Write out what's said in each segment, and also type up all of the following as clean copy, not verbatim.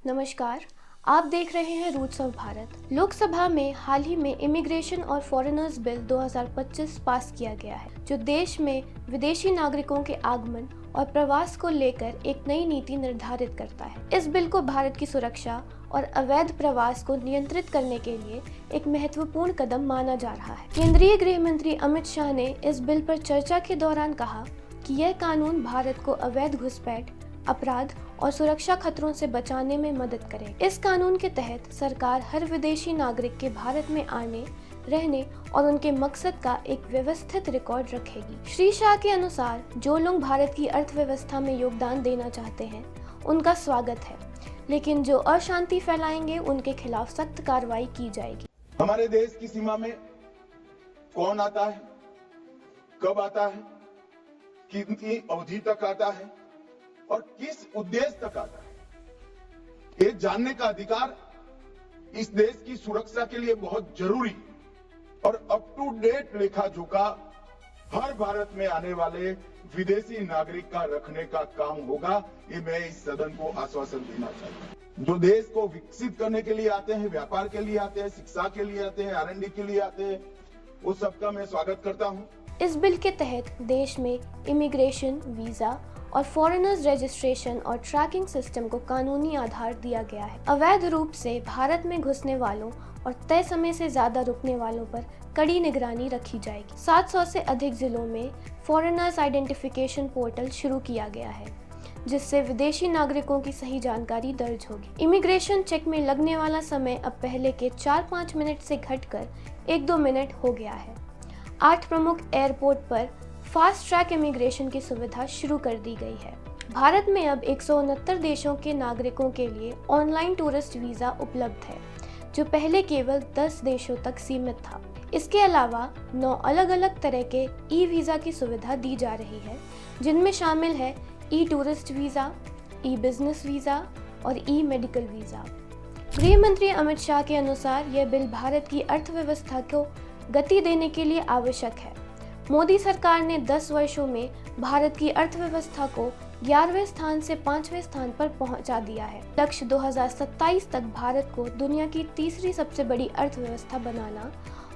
नमस्कार, आप देख रहे हैं रूट्स ऑफ भारत। लोकसभा में हाल ही में इमिग्रेशन और फॉरेनर्स बिल 2025 पास किया गया है, जो देश में विदेशी नागरिकों के आगमन और प्रवास को लेकर एक नई नीति निर्धारित करता है। इस बिल को भारत की सुरक्षा और अवैध प्रवास को नियंत्रित करने के लिए एक महत्वपूर्ण कदम माना जा रहा है। केंद्रीय गृह मंत्री अमित शाह ने इस बिल पर चर्चा के दौरान कहा कि यह कानून भारत को अवैध घुसपैठ, अपराध और सुरक्षा खतरों से बचाने में मदद करे। इस कानून के तहत सरकार हर विदेशी नागरिक के भारत में आने, रहने और उनके मकसद का एक व्यवस्थित रिकॉर्ड रखेगी। श्री शाह के अनुसार जो लोग भारत की अर्थव्यवस्था में योगदान देना चाहते हैं, उनका स्वागत है, लेकिन जो अशांति फैलाएंगे उनके खिलाफ सख्त कार्रवाई की जाएगी। हमारे देश की सीमा में कौन आता है, कब आता है, कितनी अवधि तक आता है और किस उद्देश्य तक आता है, ये जानने का अधिकार इस देश की सुरक्षा के लिए बहुत जरूरी और अप टू डेट लेखा जोखा हर भारत में आने वाले विदेशी नागरिक का रखने का काम होगा। ये मैं इस सदन को आश्वासन देना चाहता हूं। जो देश को विकसित करने के लिए आते हैं, व्यापार के लिए आते हैं, शिक्षा के लिए आते हैं, R&D के लिए आते हैं, वो सबका मैं स्वागत करता हूं। इस बिल के तहत देश में इमिग्रेशन, वीजा और फॉरेनर्स रजिस्ट्रेशन और ट्रैकिंग सिस्टम को कानूनी आधार दिया गया है। अवैध रूप से भारत में घुसने वालों और तय समय से ज्यादा रुकने वालों पर कड़ी निगरानी रखी जाएगी। 700 से अधिक जिलों में फॉरेनर्स आइडेंटिफिकेशन पोर्टल शुरू किया गया है, जिससे विदेशी नागरिकों की सही जानकारी दर्ज होगी। इमिग्रेशन चेक में लगने वाला समय अब पहले के 4-5 मिनट से घटकर 1-2 मिनट हो गया है। 8 प्रमुख एयरपोर्ट पर फास्ट ट्रैक इमिग्रेशन की सुविधा शुरू कर दी गई है। भारत में अब 169 देशों के नागरिकों के लिए ऑनलाइन टूरिस्ट वीजा उपलब्ध है, जो पहले केवल 10 देशों तक सीमित था। इसके अलावा 9 अलग अलग तरह के ई वीजा की सुविधा दी जा रही है, जिनमें शामिल है ई टूरिस्ट वीजा, ई बिजनेस वीजा और ई मेडिकल वीजा। गृह मंत्री अमित शाह के अनुसार यह बिल भारत की अर्थव्यवस्था को गति देने के लिए आवश्यक है। मोदी सरकार ने 10 वर्षों में भारत की अर्थव्यवस्था को 11वें स्थान से 5वें स्थान पर पहुंचा दिया है। लक्ष्य 2027 तक भारत को दुनिया की तीसरी सबसे बड़ी अर्थव्यवस्था बनाना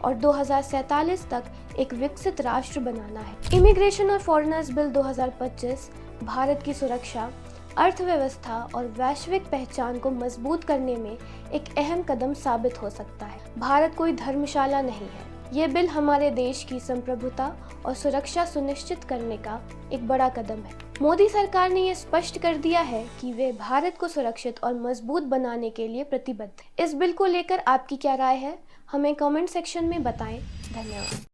और 2047 तक एक विकसित राष्ट्र बनाना है। इमिग्रेशन और फॉरेनर्स बिल 2025 भारत की सुरक्षा, अर्थव्यवस्था और वैश्विक पहचान को मजबूत करने में एक अहम कदम साबित हो सकता है। भारत कोई धर्मशाला नहीं है। ये बिल हमारे देश की संप्रभुता और सुरक्षा सुनिश्चित करने का एक बड़ा कदम है। मोदी सरकार ने ये स्पष्ट कर दिया है कि वे भारत को सुरक्षित और मजबूत बनाने के लिए प्रतिबद्ध है। इस बिल को लेकर आपकी क्या राय है, हमें कमेंट सेक्शन में बताएं। धन्यवाद।